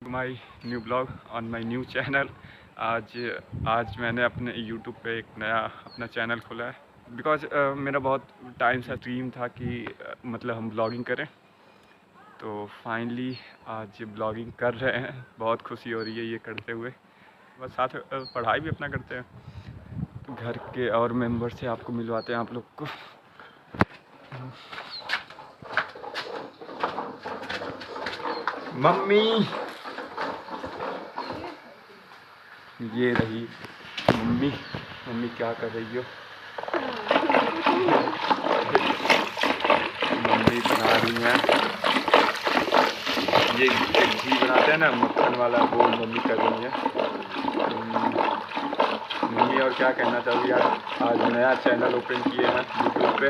To my new blog on my new channel. आज मैंने अपने यूट्यूब पे एक नया अपना चैनल खोला है बिकॉज़ मेरा बहुत टाइम से ड्रीम था कि मतलब हम ब्लॉगिंग करें। तो फाइनली आज ब्लॉगिंग कर रहे हैं, बहुत खुशी हो रही है ये करते हुए। बस साथ पढ़ाई भी अपना करते हैं, तो घर के और मेंबर से आपको मिलवाते हैं आप लोग को। मम्मी, ये रही मम्मी। मम्मी क्या कर रही हो? मम्मी बना रही हैं ये घी बनाते हैं ना, मक्खन वाला, वो मम्मी कर रही है। मम्मी और क्या कहना चाहोगी यार? आज नया चैनल ओपन किए हैं यूट्यूब पे।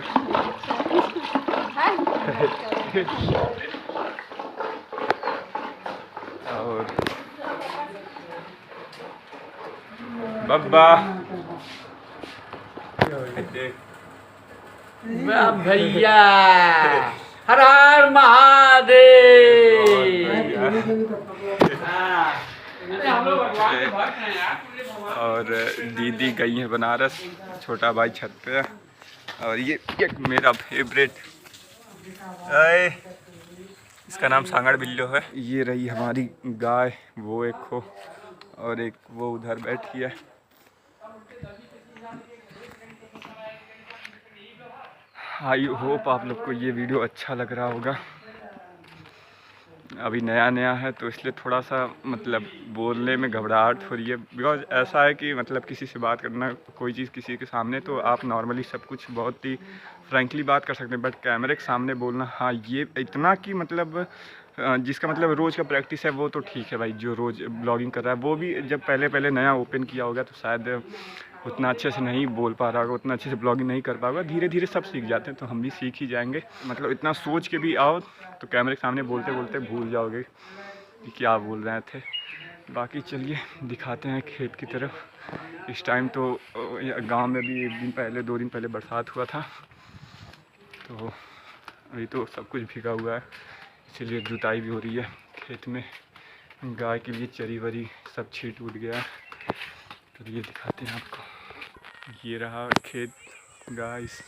और बब्बा भैया हर हर महादेव। और दीदी गई है बनारस, छोटा भाई छत पे है। और ये एक मेरा फेवरेट, इसका नाम सांगड़ बिल्लो है। ये रही हमारी गाय, वो एक हो और एक वो उधर बैठी है। आई होप आप लोग को ये वीडियो अच्छा लग रहा होगा। अभी नया नया है तो इसलिए थोड़ा सा मतलब बोलने में घबराहट हो रही है, बिकॉज ऐसा है कि मतलब किसी से बात करना, कोई चीज़ किसी के सामने, तो आप नॉर्मली सब कुछ बहुत ही फ्रैंकली बात कर सकते हैं, बट कैमरे के सामने बोलना, हाँ ये इतना कि मतलब जिसका मतलब रोज़ का प्रैक्टिस है वो तो ठीक है भाई, जो रोज़ ब्लॉगिंग कर रहा है वो भी जब पहले नया ओपन किया होगा तो शायद उतना अच्छे से नहीं बोल पा रहा होगा, उतना अच्छे से ब्लॉगिंग नहीं कर पाएगा। धीरे धीरे सब सीख जाते हैं, तो हम भी सीख ही जाएंगे। मतलब इतना सोच के भी आओ तो कैमरे के सामने बोलते बोलते भूल जाओगे कि क्या बोल रहे थे। बाकी चलिए दिखाते हैं खेत की तरफ। इस टाइम तो गांव में भी एक दिन पहले, 2 दिन पहले बरसात हुआ था, तो अभी तो सब कुछ भीगा हुआ है, इसलिए जुताई भी हो रही है खेत में। गाय के लिए चरी वरी सब छीट उठ गया है। तो ये दिखाते हैं आपको। ये रहा खेत गाइस,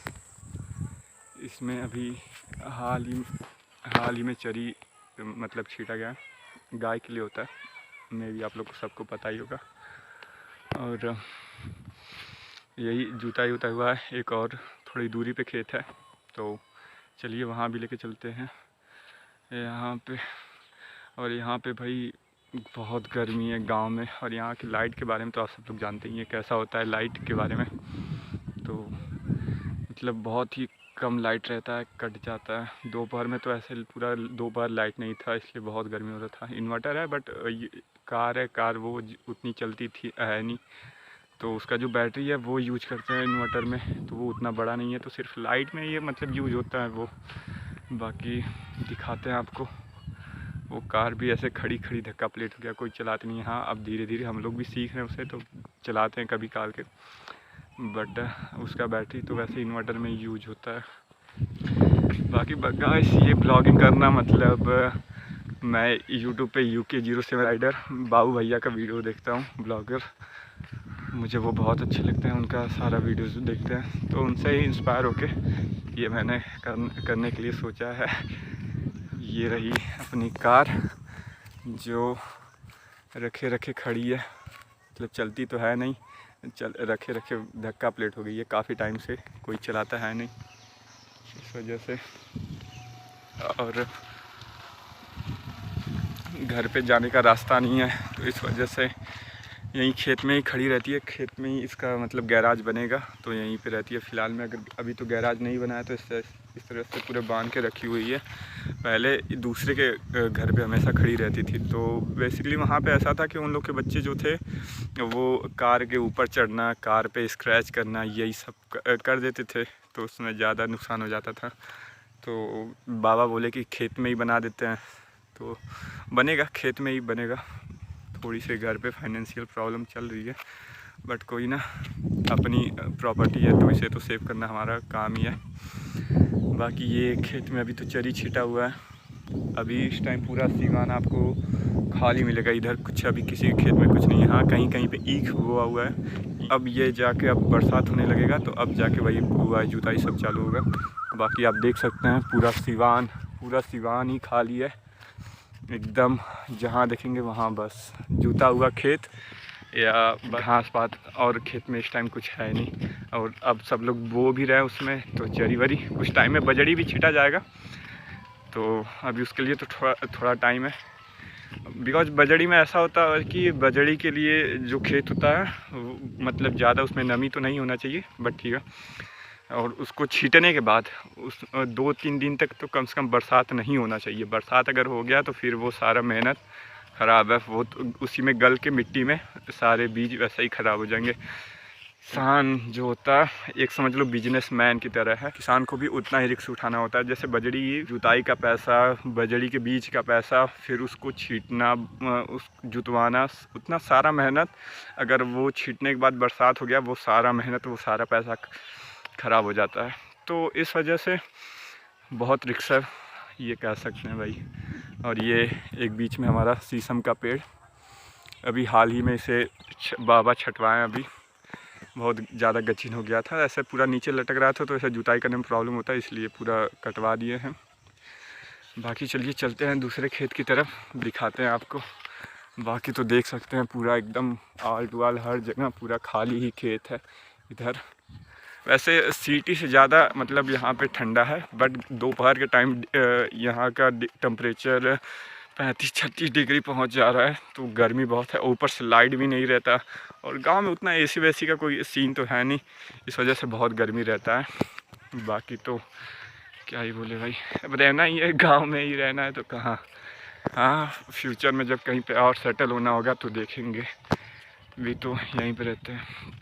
इसमें अभी हाल ही में चरी मतलब छीटा गया, गाय के लिए होता है, मे भी आप लोग को सबको पता ही होगा। और यही जुताई उताई हुआ है। एक और थोड़ी दूरी पे खेत है, तो चलिए वहाँ भी लेके चलते हैं यहाँ पे। और यहाँ पे भाई बहुत गर्मी है गांव में, और यहाँ की लाइट के बारे में तो आप सब लोग जानते ही हैं कैसा होता है लाइट के बारे में। तो मतलब बहुत ही कम लाइट रहता है, कट जाता है। दोपहर में तो ऐसे पूरा दोपहर लाइट नहीं था, इसलिए बहुत गर्मी हो रहा था। इन्वर्टर है बट कार वो उतनी चलती थी है नहीं, तो उसका जो बैटरी है वो यूज करते हैं इन्वर्टर में, तो वो उतना बड़ा नहीं है, तो सिर्फ लाइट में ये मतलब यूज होता है वो। बाकी दिखाते हैं आपको। वो कार भी ऐसे खड़ी धक्का प्लेट हो गया, कोई चलाते नहीं है। हाँ अब धीरे धीरे हम लोग भी सीख रहे हैं उसे, तो चलाते हैं कभी कार के, बट उसका बैटरी तो वैसे इन्वर्टर में यूज होता है। बाकी गाइस ये ब्लॉगिंग करना मतलब मैं यूट्यूब पे UK07 राइडर बाबू भैया का वीडियो देखता हूँ, ब्लॉगर, मुझे वो बहुत अच्छे लगते हैं, उनका सारा वीडियोस देखते हैं, तो उनसे ही इंस्पायर होके ये मैंने करने के लिए सोचा है। ये रही अपनी कार जो रखे खड़ी है, मतलब चलती तो है नहीं, रखे धक्का प्लेट हो गई है, काफ़ी टाइम से कोई चलाता है नहीं इस वजह से। और घर पे जाने का रास्ता नहीं है, तो इस वजह से यहीं खेत में ही खड़ी रहती है। खेत में ही इसका मतलब गैराज बनेगा, तो यहीं पे रहती है फ़िलहाल में। अगर अभी तो गैराज नहीं बनाया, तो इस तरह से पूरे बांध के रखी हुई है। पहले दूसरे के घर पे हमेशा खड़ी रहती थी, तो बेसिकली वहाँ पे ऐसा था कि उन लोग के बच्चे जो थे वो कार के ऊपर चढ़ना, कार पे स्क्रैच करना, यही सब कर देते थे, तो उसमें ज़्यादा नुकसान हो जाता था। तो बाबा बोले कि खेत में ही बना देते हैं, तो बनेगा, खेत में ही बनेगा। थोड़ी सी घर पे फाइनेंशियल प्रॉब्लम चल रही है, बट कोई ना, अपनी प्रॉपर्टी है तो इसे तो सेव करना हमारा काम ही है। बाकी ये खेत में अभी तो चरी छिटा हुआ है। अभी इस टाइम पूरा सीवान आपको खाली मिलेगा। इधर कुछ अभी किसी के खेत में कुछ नहीं है। हाँ, कहीं कहीं पे ईख बोआ हुआ है। अब ये जाके अब बरसात होने लगेगा तो अब जाके वही बुआई जुताई सब चालू होगा। बाकी आप देख सकते हैं पूरा सिवान ही खाली है एकदम। जहाँ देखेंगे वहाँ बस जुता हुआ खेत या घास पात, और खेत में इस टाइम कुछ है नहीं। और अब सब लोग बो भी रहे हैं उसमें, तो चरी वरी कुछ टाइम में बजड़ी भी छीटा जाएगा। तो अभी उसके लिए तो थोड़ा टाइम है। बिकॉज बजड़ी में ऐसा होता है कि बजड़ी के लिए जो खेत होता है मतलब ज़्यादा उसमें नमी तो नहीं होना चाहिए, बट ठीक है। और उसको छीटने के बाद उस 2-3 दिन तक तो कम से कम बरसात नहीं होना चाहिए। बरसात अगर हो गया तो फिर वो सारा मेहनत ख़राब है। वो तो उसी में गल के मिट्टी में सारे बीज वैसे ही ख़राब हो जाएंगे। किसान जो होता है एक समझ लो बिजनेसमैन की तरह है। किसान को भी उतना ही रिस्क उठाना होता है। जैसे बजड़ी जुताई का पैसा, बजड़ी के बीज का पैसा, फिर उसको छीटना, उस जुतवाना, उतना सारा मेहनत, अगर वो छीटने के बाद बरसात हो गया वो सारा मेहनत, वो सारा पैसा ख़राब हो जाता है। तो इस वजह से बहुत रिस्क है, ये कह सकते हैं भाई। और ये एक बीच में हमारा शीशम का पेड़, अभी हाल ही में इसे बाबा छटवाएँ। अभी बहुत ज़्यादा गचिन हो गया था, ऐसे पूरा नीचे लटक रहा था तो ऐसे जुताई करने में प्रॉब्लम होता है, इसलिए पूरा कटवा दिए हैं। बाकी चलिए चलते हैं दूसरे खेत की तरफ, दिखाते हैं आपको। बाकी तो देख सकते हैं पूरा एकदम आल टू आल हर जगह पूरा खाली ही खेत है इधर। वैसे सिटी से ज़्यादा मतलब यहाँ पे ठंडा है, बट दोपहर के टाइम यहाँ का टेम्परेचर 35-36 डिग्री पहुँच जा रहा है, तो गर्मी बहुत है। ऊपर से लाइट भी नहीं रहता, और गांव में उतना एसी वेसी का कोई सीन तो है नहीं, इस वजह से बहुत गर्मी रहता है। बाकी तो क्या ही बोले भाई, अब रहना ही है, गांव में ही रहना है तो कहाँ। हाँ, फ्यूचर में जब कहीं पे और सेटल होना होगा तो देखेंगे, भी तो यहीं पे रहते हैं।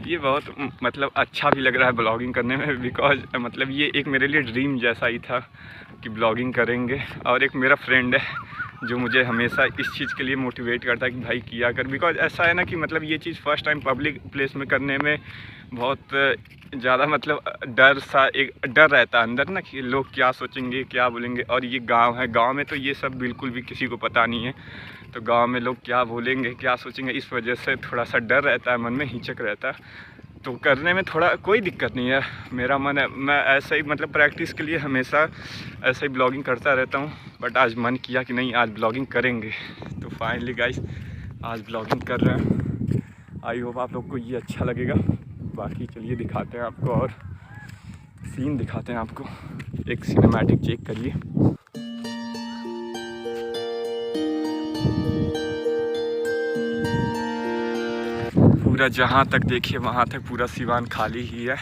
ये बहुत मतलब अच्छा भी लग रहा है ब्लॉगिंग करने में, बिकॉज मतलब ये एक मेरे लिए ड्रीम जैसा ही था कि ब्लॉगिंग करेंगे। और एक मेरा फ्रेंड है जो मुझे हमेशा इस चीज़ के लिए मोटिवेट करता है कि भाई किया कर। बिकॉज ऐसा है ना कि मतलब ये चीज़ फर्स्ट टाइम पब्लिक प्लेस में करने में बहुत ज़्यादा मतलब एक डर रहता है अंदर ना, कि लोग क्या सोचेंगे क्या बोलेंगे। और ये गांव है, गांव में तो ये सब बिल्कुल भी किसी को पता नहीं है, तो गांव में लोग क्या बोलेंगे क्या सोचेंगे, इस वजह से थोड़ा सा डर रहता है, मन में हिचक रहता है। तो करने में थोड़ा कोई दिक्कत नहीं है, मेरा मन है, मैं ऐसा ही मतलब प्रैक्टिस के लिए हमेशा ऐसा ही ब्लॉगिंग करता रहता हूँ। बट आज मन किया कि नहीं आज ब्लॉगिंग करेंगे, तो फाइनली गाइस आज ब्लॉगिंग कर रहे हैं। आई होप आप लोग को ये अच्छा लगेगा। बाकी चलिए दिखाते हैं आपको, और सीन दिखाते हैं आपको, एक सिनेमैटिक चेक करिए। पूरा जहाँ तक देखिए वहाँ तक पूरा सिवान खाली ही है,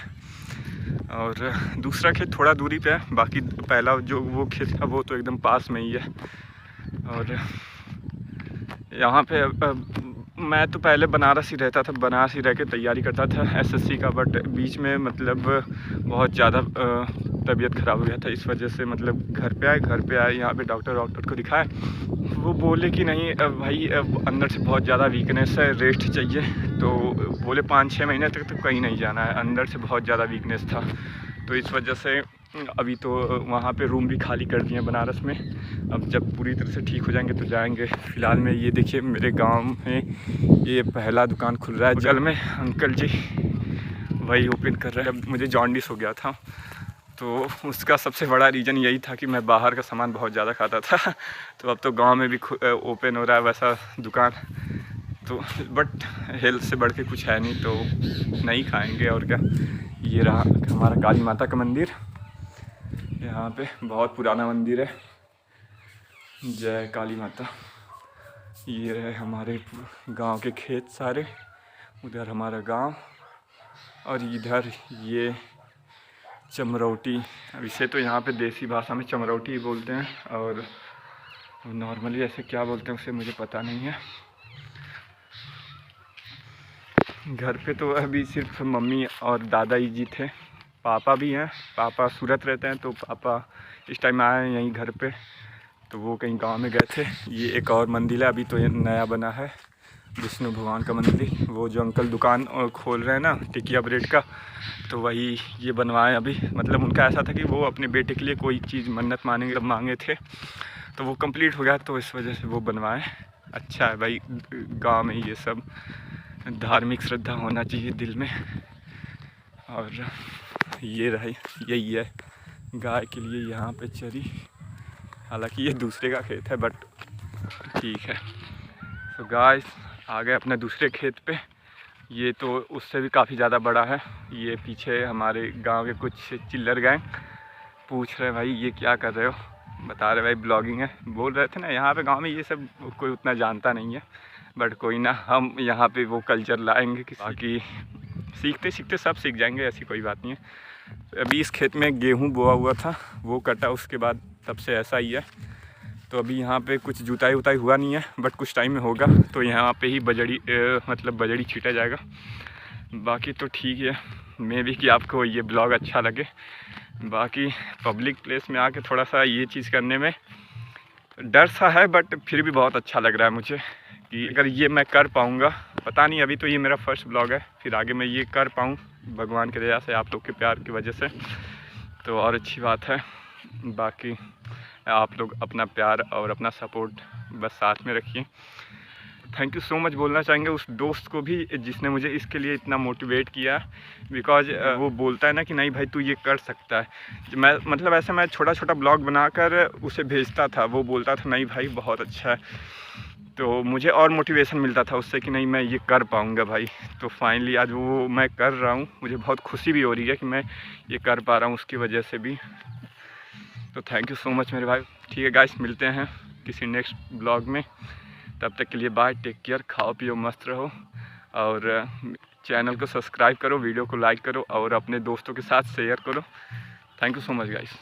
और दूसरा खेत थोड़ा दूरी पे है। बाकी पहला जो वो खेत था वो तो एकदम पास में ही है। और यहाँ पे मैं तो पहले बनारस ही रहता था, बनारस ही रह के तैयारी करता था एसएससी का, बट बीच में मतलब बहुत ज़्यादा तबीयत ख़राब हो गया था, इस वजह से मतलब घर पे आए यहाँ पे डॉक्टर को दिखाए। वो बोले कि नहीं भाई अंदर से बहुत ज़्यादा वीकनेस है, रेस्ट चाहिए। तो बोले 5-6 महीने तक तो कहीं नहीं जाना है, अंदर से बहुत ज़्यादा वीकनेस था। तो इस वजह से अभी तो वहाँ पे रूम भी खाली कर दिए बनारस में। अब जब पूरी तरह से ठीक हो जाएंगे तो जाएंगे। फ़िलहाल में ये देखिए मेरे गांव में ये पहला दुकान खुल रहा है, बगल में अंकल जी वही ओपन कर रहे हैं। जब मुझे जॉन्डिस हो गया था तो उसका सबसे बड़ा रीज़न यही था कि मैं बाहर का सामान बहुत ज़्यादा खाता था। तो अब तो गांव में भी ओपन हो रहा है वैसा दुकान, तो बट हेल्थ से बढ़ के कुछ है नहीं, तो नहीं खाएंगे और क्या। ये रहा हमारा काली माता का मंदिर, यहाँ पे बहुत पुराना मंदिर है। जय काली माता। ये रहे हमारे गांव के खेत सारे, उधर हमारा गांव, और इधर ये चमरौटी। अब इसे तो यहाँ पे देसी भाषा में चमरौटी ही बोलते हैं, और नॉर्मली ऐसे क्या बोलते हैं उसे मुझे पता नहीं है। घर पे तो अभी सिर्फ मम्मी और दादाजी जी थे, पापा भी हैं, पापा सूरत रहते हैं, तो पापा इस टाइम आए हैं यहीं घर पे, तो वो कहीं गांव में गए थे। ये एक और मंदिर है, अभी तो ये नया बना है, विष्णु भगवान का मंदिर। वो जो अंकल दुकान खोल रहे हैं ना टिकिया ब्रेड का, तो वही ये बनवाए अभी। मतलब उनका ऐसा था कि वो अपने बेटे के लिए कोई चीज़ मन्नत मांगे थे, तो वो कंप्लीट हो गया, तो इस वजह से वो बनवाए। अच्छा है भाई, गांव में ये सब धार्मिक श्रद्धा होना चाहिए दिल में। और ये रही, यही है गाय के लिए यहाँ पे चरी। हालांकि ये दूसरे का खेत है बट ठीक है। तो गाइस आ गए अपने दूसरे खेत पे। ये तो उससे भी काफ़ी ज़्यादा बड़ा है। ये पीछे हमारे गांव के कुछ चिल्लर गैंग पूछ रहे भाई ये क्या कर रहे हो, बता रहे भाई ब्लॉगिंग है। बोल रहे थे ना यहाँ पे गांव में ये सब कोई उतना जानता नहीं है, बट कोई ना, हम यहाँ पे वो कल्चर लाएंगे कि बाकी सीखते सीखते सब सीख जाएंगे, ऐसी कोई बात नहीं है। अभी इस खेत में गेहूँ बोआ हुआ था, वो कटा, उसके बाद तब से ऐसा ही है। तो अभी यहाँ पे कुछ जुताई उताई हुआ नहीं है, बट कुछ टाइम में होगा, तो यहाँ पे ही मतलब बजड़ी छीटा जाएगा। बाकी तो ठीक है, मैं भी कि आपको ये ब्लॉग अच्छा लगे। बाकी पब्लिक प्लेस में आके थोड़ा सा ये चीज़ करने में डर सा है, बट फिर भी बहुत अच्छा लग रहा है मुझे कि अगर ये मैं कर पाऊँगा। पता नहीं, अभी तो ये मेरा फर्स्ट ब्लॉग है, फिर आगे मैं ये कर पाऊँ भगवान की दया से, आप लोग के प्यार की वजह से, तो और अच्छी बात है। बाकी आप लोग अपना प्यार और अपना सपोर्ट बस साथ में रखिए। थैंक यू सो मच बोलना चाहेंगे उस दोस्त को भी जिसने मुझे इसके लिए इतना मोटिवेट किया, बिकॉज वो बोलता है ना कि नहीं भाई तू ये कर सकता है। मैं मतलब ऐसे मैं छोटा छोटा ब्लॉग बनाकर उसे भेजता था, वो बोलता था नहीं भाई बहुत अच्छा है, तो मुझे और मोटिवेशन मिलता था उससे कि नहीं मैं ये कर पाऊँगा भाई। तो फाइनली आज वो मैं कर रहा हूँ, मुझे बहुत खुशी भी हो रही है कि मैं ये कर पा रहा हूँ उसकी वजह से भी। तो थैंक यू सो मच मेरे भाई। ठीक है गाइस, मिलते हैं किसी नेक्स्ट ब्लॉग में, तब तक के लिए बाय, टेक केयर, खाओ पियो मस्त रहो, और चैनल को सब्सक्राइब करो, वीडियो को लाइक करो और अपने दोस्तों के साथ शेयर करो। Thank you so much guys.